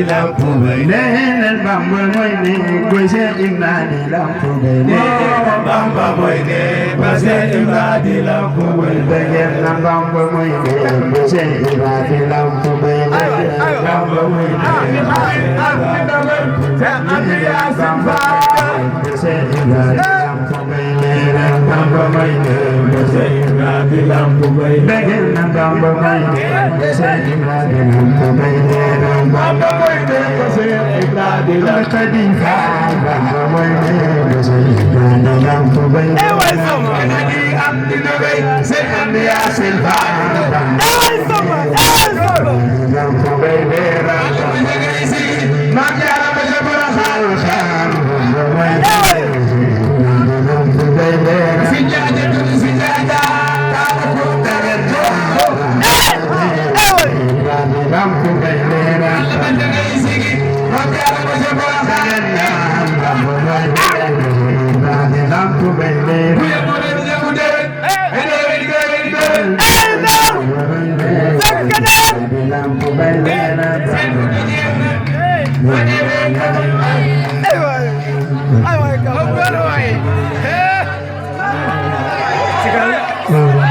lampu benen bamba moy ne boy se imna di lampu benen bamba moy ne boy se imna di lampu benen bamba moy ne boy se imna di lampu benen bamba moy ne se imna di lampu benen bamba moy ne boy se imna di lampu benen bamba moy ne boy se imna di lampu benen bamba Hey!